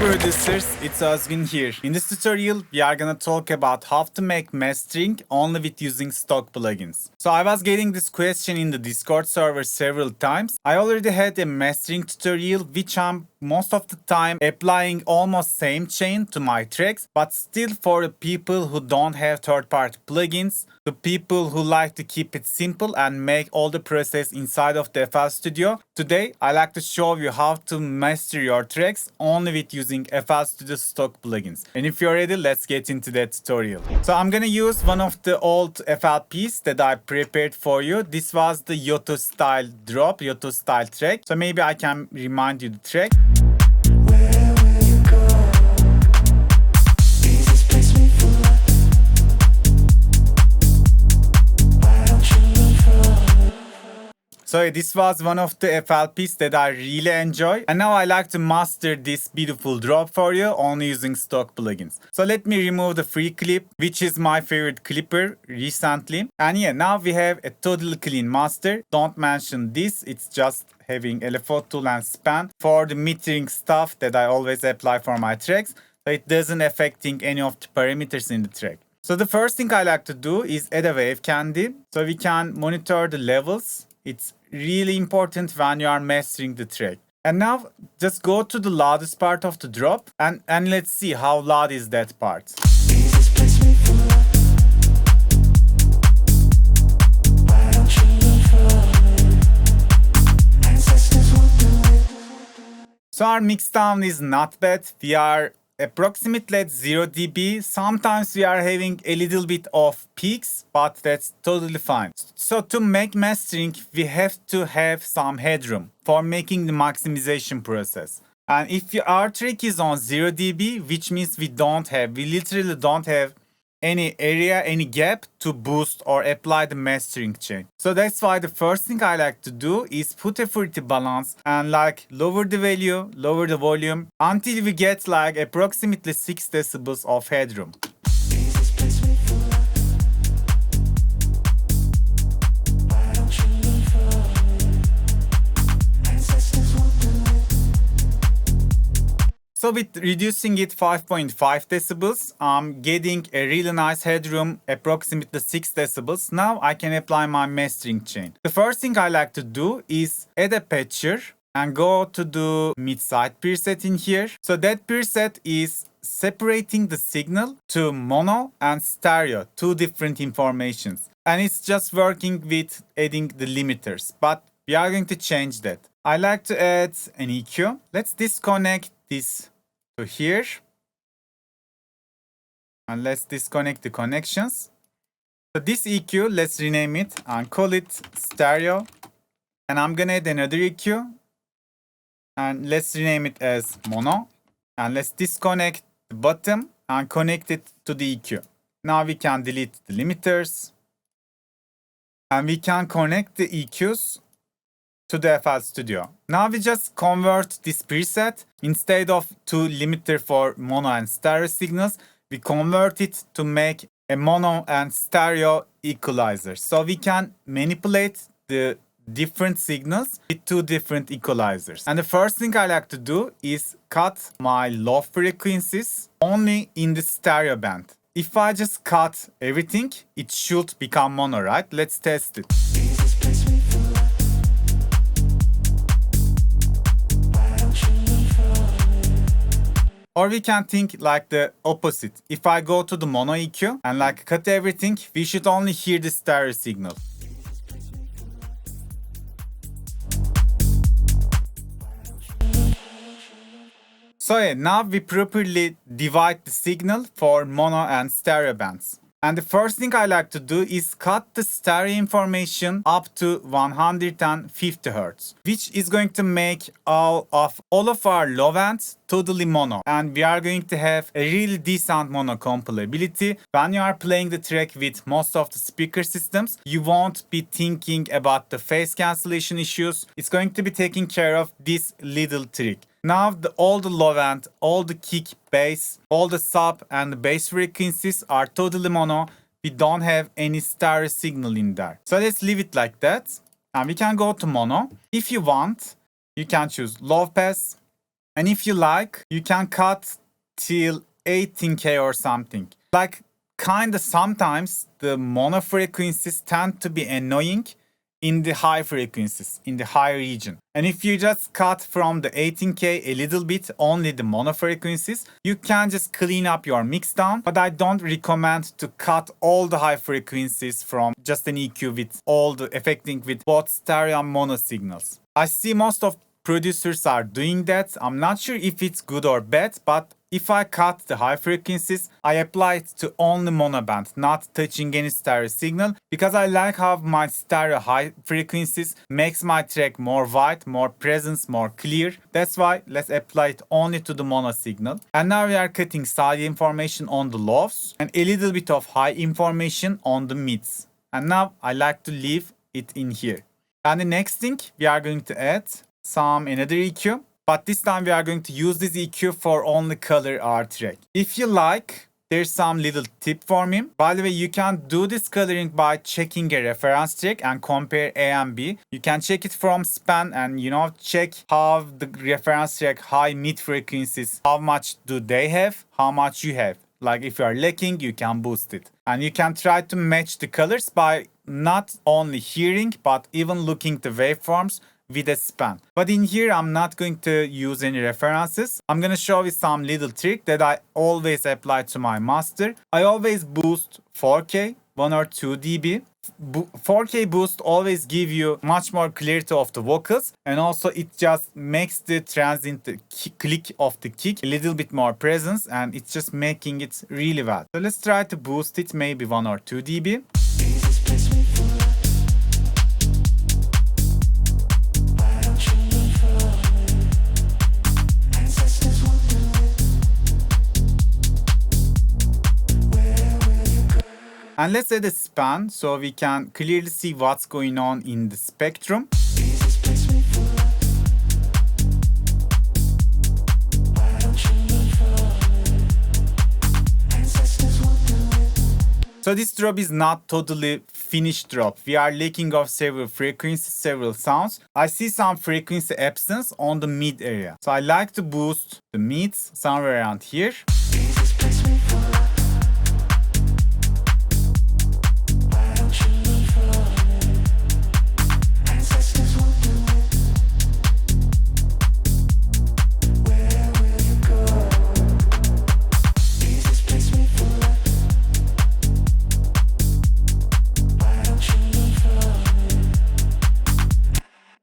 Broducers, it's Özgün here. In this tutorial, we are gonna talk about how to make mastering only with using stock plugins. So I was getting this question in the Discord server several times. I already had a mastering tutorial which I'm most of the time applying almost same chain to my tracks, but still for the people who don't have third-party plugins, the people who like to keep it simple and make all the process inside of the FL Studio. Today, I like to show you how to master your tracks only with using FL Studio stock plugins. And if you're ready, let's get into that tutorial. So I'm gonna use one of the old FLPs that I prepared for you. This was the Yoto style drop, Yoto style track. So maybe I can remind you the track. So this was one of the FLPs that I really enjoy. And now I like to master this beautiful drop for you only using stock plugins. So let me remove the free clip, which is my favorite clipper recently. And yeah, now we have a totally clean master. Don't mention this. It's just having LFO tool and span for the metering stuff that I always apply for my tracks. So it doesn't affecting any of the parameters in the track. So the first thing I like to do is add a wave candy. So we can monitor the levels. It's really important when you are mastering the track. And now just go to the loudest part of the drop and let's see how loud is that part. So our mixdown is not bad. We are approximately at 0 dB. Sometimes we are having a little bit of peaks, but that's totally fine. So to make mastering, we have to have some headroom for making the maximization process. And if our track is on 0 dB, which means we literally don't have any area, any gap to boost or apply the mastering chain. So that's why the first thing I like to do is put a frequency balance and like lower the value, lower the volume until we get like approximately 6 decibels of headroom. So with reducing it 5.5 decibels, I'm getting a really nice headroom, approximately 6 decibels. Now I can apply my mastering chain. The first thing I like to do is add a patcher and go to the mid-side preset in here. So that preset is separating the signal to mono and stereo, two different informations. And it's just working with adding the limiters, but we are going to change that. I like to add an EQ. Let's disconnect this to here. And let's disconnect the connections. So this EQ, let's rename it and call it stereo. And I'm gonna add another EQ. And let's rename it as mono. And let's disconnect the bottom and connect it to the EQ. Now we can delete the limiters. And we can connect the EQs to the FL Studio. Now we just convert this preset. Instead of two limiter for mono and stereo signals, we convert it to make a mono and stereo equalizer. So we can manipulate the different signals with two different equalizers. And the first thing I like to do is cut my low frequencies only in the stereo band. If I just cut everything, it should become mono, right? Let's test it. Or we can think like the opposite. If I go to the mono EQ and like cut everything, we should only hear the stereo signal. So yeah, now we properly divide the signal for mono and stereo bands. And the first thing I like to do is cut the stereo information up to 150 Hz, which is going to make all of our low bands totally mono. And we are going to have a really decent mono compilability. When you are playing the track with most of the speaker systems, you won't be thinking about the phase cancellation issues. It's going to be taking care of this little trick. Now all the low end, all the kick, bass, all the sub and the bass frequencies are totally mono. We don't have any stereo signal in there. So let's leave it like that. And we can go to mono. If you want, you can choose low pass, And if you like, you can cut till 18K or something. Like, kinda sometimes the mono frequencies tend to be annoying in the high frequencies, in the high region. And if you just cut from the 18K a little bit, only the mono frequencies, you can just clean up your mix down. But I don't recommend to cut all the high frequencies from just an EQ with all the affecting with both stereo and mono signals. I see most of producers are doing that. I'm not sure if it's good or bad, but if I cut the high frequencies, I apply it to only mono band, not touching any stereo signal, because I like how my stereo high frequencies makes my track more wide, more presence, more clear. That's why let's apply it only to the mono signal. And now we are cutting side information on the lows and a little bit of high information on the mids. And now I like to leave it in here. And the next thing we are going to add another EQ. But this time we are going to use this EQ for only color our track. If you like, there's some little tip for me. By the way, you can do this coloring by checking a reference track and compare A and B. You can check it from span and check how the reference track high mid frequencies, how much do they have, how much you have. Like if you are lacking, you can boost it. And you can try to match the colors by not only hearing, but even looking the waveforms with a span. But in here, I'm not going to use any references. I'm going to show you some little trick that I always apply to my master. I always boost 4K, 1 or 2 dB. 4K boost always give you much more clarity of the vocals, and also it just makes the transient click of the kick a little bit more presence, and it's just making it really well. So let's try to boost it maybe 1 or 2 dB. And let's add a span so we can clearly see what's going on in the spectrum. So this drop is not totally finished drop. We are lacking of several frequencies, several sounds. I see some frequency absence on the mid area. So I like to boost the mids somewhere around here.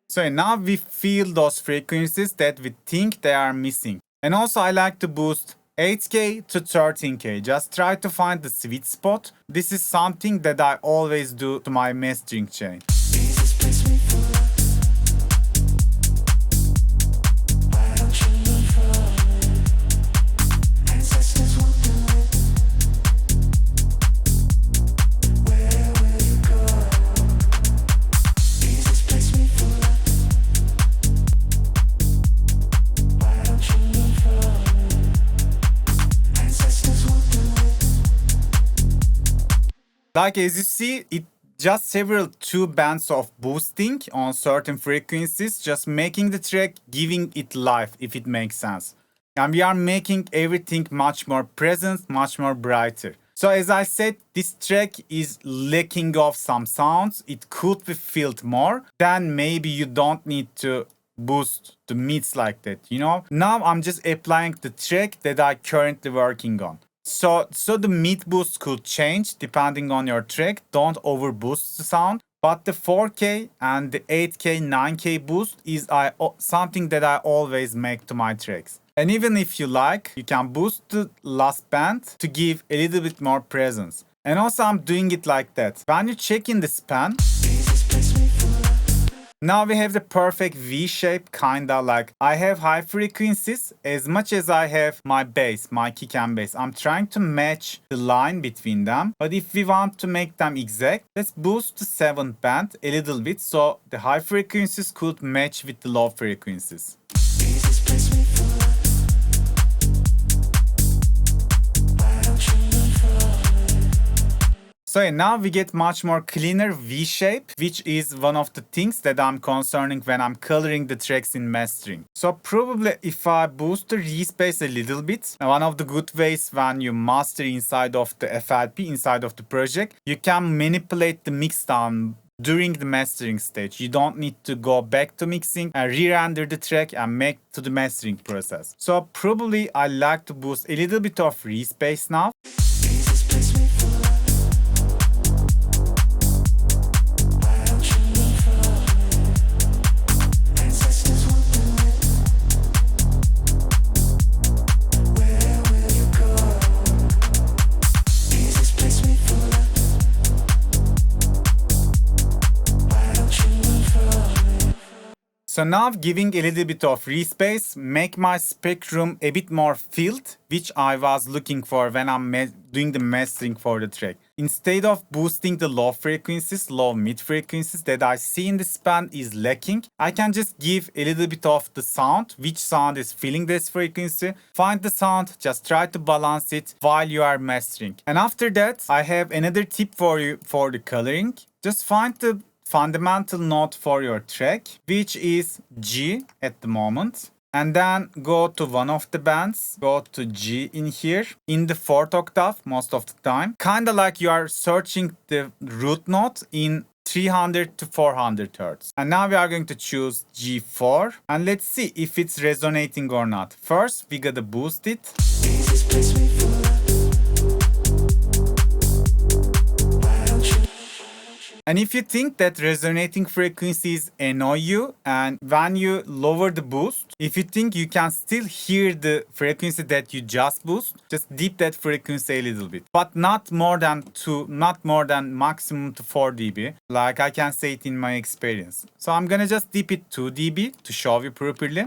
So now we feel those frequencies that we think they are missing. And also I like to boost 8K to 13K. Just try to find the sweet spot. This is something that I always do to my mastering chain. Like as you see, it just several 2 bands of boosting on certain frequencies, just making the track, giving it life, if it makes sense. And we are making everything much more present, much more brighter. So as I said, this track is lacking of some sounds. It could be filled more. Then maybe you don't need to boost the mids like that, Now I'm just applying the track that I'm currently working on. So the mid boost could change depending on your track. Don't over boost the sound. But the 4K and the 8K, 9K boost is something that I always make to my tracks. And even if you like, you can boost the last band to give a little bit more presence. And also I'm doing it like that. When you check in the span, now we have the perfect V shape, kinda like I have high frequencies as much as I have my bass, my kick and bass. I'm trying to match the line between them. But if we want to make them exact, let's boost the 7th band a little bit so the high frequencies could match with the low frequencies. So yeah, now we get much more cleaner V shape, which is one of the things that I'm concerning when I'm coloring the tracks in mastering. So probably if I boost the respace a little bit, one of the good ways when you master inside of the FLP, inside of the project, you can manipulate the mix down during the mastering stage. You don't need to go back to mixing and re-render the track and make to the mastering process. So probably I like to boost a little bit of respace now. So now giving a little bit of respace, make my spectrum a bit more filled, which I was looking for when I'm doing the mastering for the track. Instead of boosting the low frequencies, low mid frequencies that I see in this band is lacking, I can just give a little bit of the sound, which sound is filling this frequency. Find the sound, just try to balance it while you are mastering. And after that, I have another tip for you for the coloring. Just find the fundamental note for your track, which is G at the moment. And then go to one of the bands, go to G in here, in the 4th octave most of the time. Kind of like you are searching the root note in 300 to 400 hertz. And now we are going to choose G4 and let's see if it's resonating or not. First, we gotta boost it. And if you think that resonating frequencies annoy you and when you lower the boost, if you think you can still hear the frequency that you just boost, just dip that frequency a little bit. But not more than 2, not more than maximum to 4 dB, like I can say it in my experience. So I'm gonna just dip it 2 dB to show you properly.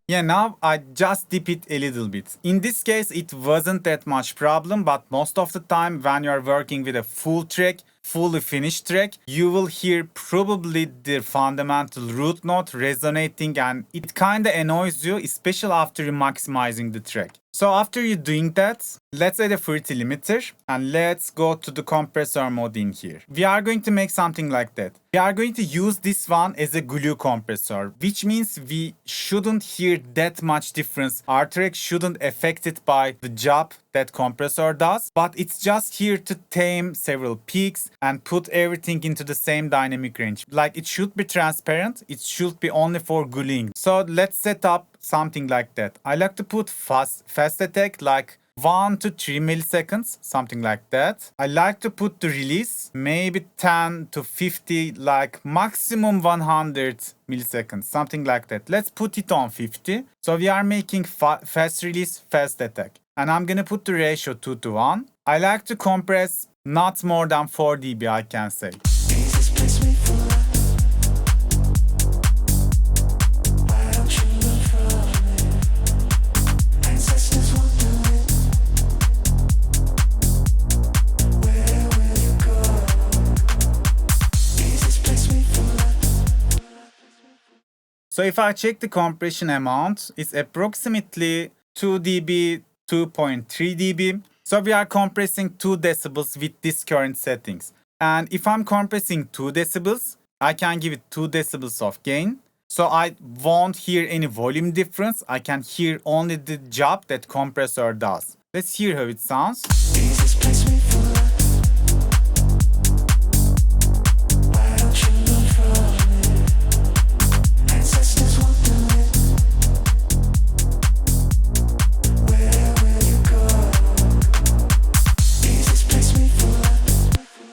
Yeah, now I just dip it a little bit. In this case, it wasn't that much problem, but most of the time when you are working with a full track, fully finished track, you will hear probably the fundamental root note resonating and it kinda annoys you, especially after you're maximizing the track. So after you're doing that, let's add a frequency limiter and let's go to the compressor mode in here. We are going to make something like that. We are going to use this one as a glue compressor, which means we shouldn't hear that much difference. Our track shouldn't affect it by the job that compressor does, but it's just here to tame several peaks and put everything into the same dynamic range. Like it should be transparent, it should be only for gluing. So let's set up something like that. I like to put fast attack like 1 to 3 milliseconds, something like that. I like to put the release maybe 10 to 50, like maximum 100 milliseconds, something like that. Let's put it on 50. So we are making fast release, fast attack. And I'm gonna put the ratio 2 to 1. I like to compress not more than 4 dB, I can say. So if I check the compression amount, it's approximately 2 dB, 2.3 dB. So we are compressing 2 decibels with these current settings. And if I'm compressing 2 decibels, I can give it 2 decibels of gain. So I won't hear any volume difference. I can hear only the job that compressor does. Let's hear how it sounds.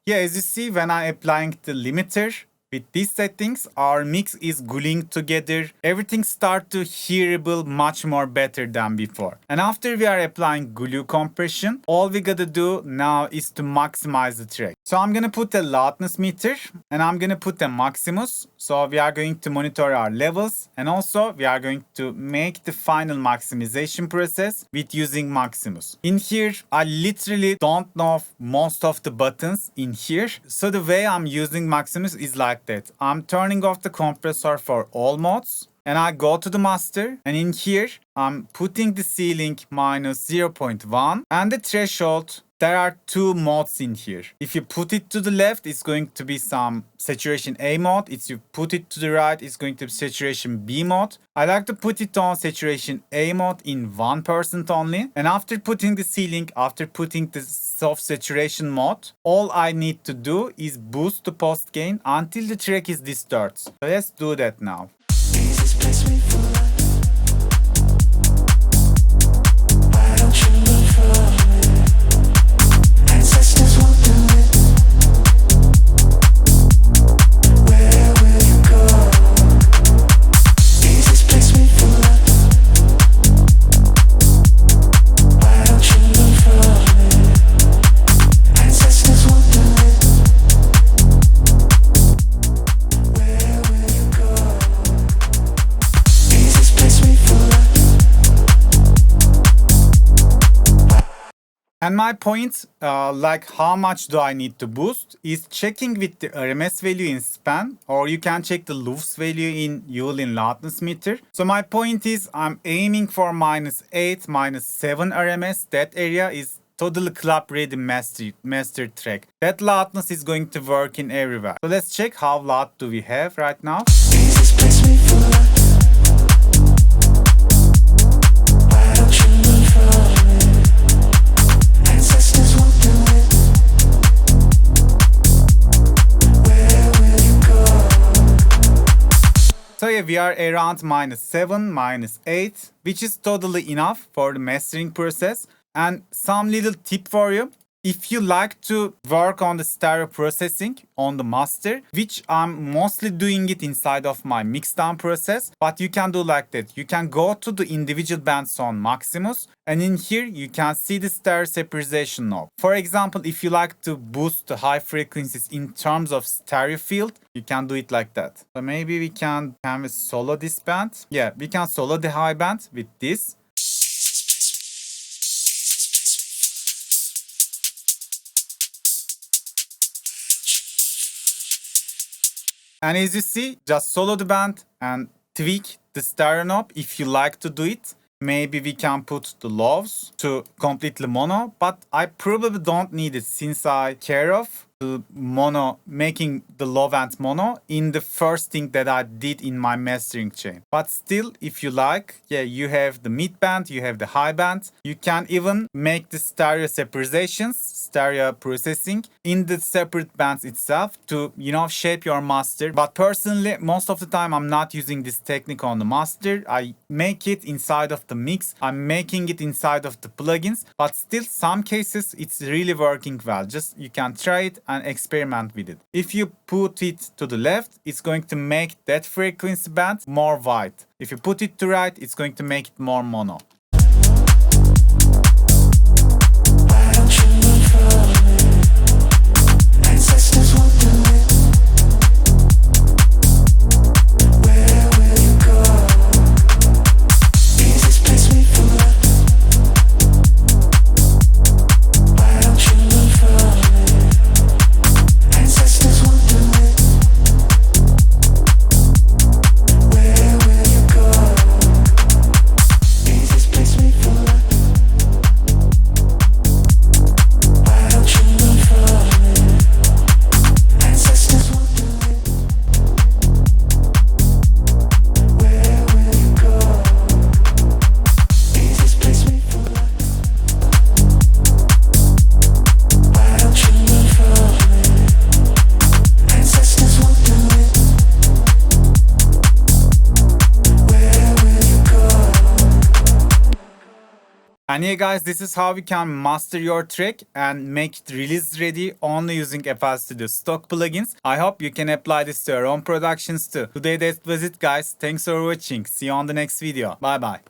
Yeah, as you see, when I'm applying the limiter with these settings, our mix is gluing together. Everything starts to hearable much more better than before. And after we are applying glue compression, all we gotta do now is to maximize the track. So I'm gonna put a loudness meter and I'm gonna put a maximus. So we are going to monitor our levels and also we are going to make the final maximization process with using maximus. In here, I literally don't know most of the buttons in here. So the way I'm using maximus is like that. I'm turning off the compressor for all modes. and I go to the master, and in here I'm putting the ceiling minus 0.1 and the threshold. There are two modes in here. If you put it to the left, it's going to be some saturation A mode. If you put it to the right, it's going to be saturation B mode. I like to put it on saturation A mode in 1% only. And after putting the ceiling, after putting the soft saturation mode, all I need to do is boost the post gain until the track is distorted. So let's do that now. And my point, like how much do I need to boost, is checking with the RMS value in span, or you can check the loops value in Yulin loudness meter. So my point is I'm aiming for minus 8, minus 7 RMS. That area is totally club ready master track. That loudness is going to work in everywhere. So let's check how loud do we have right now. So yeah, we are around minus 7, minus 8, which is totally enough for the mastering process. And some little tip for you. If you like to work on the stereo processing on the master, which I'm mostly doing it inside of my mixdown process, but you can do like that. You can go to the individual bands on Maximus, and in here you can see the stereo separation knob. For example, if you like to boost the high frequencies in terms of stereo field, you can do it like that. So maybe we can solo this band. Yeah, we can solo the high band with this. And as you see, just solo the band and tweak the stereo knob if you like to do it. Maybe we can put the lows to completely mono, but I probably don't need it since I care of the mono, making the low end mono in the first thing that I did in my mastering chain. But still, if you like, yeah, you have the mid band, you have the high band. You can even make the stereo separations, stereo processing in the separate bands itself to, shape your master. But personally, most of the time I'm not using this technique on the master. I make it inside of the mix. I'm making it inside of the plugins, but still some cases it's really working well. Just you can try it and experiment with it. If you put it to the left, it's going to make that frequency band more wide. If you put it to right, it's going to make it more mono. And yeah guys, this is how we can master your track and make it release ready only using FL Studio stock plugins. I hope you can apply this to your own productions too. Today that was it guys. Thanks for watching. See you on the next video. Bye bye.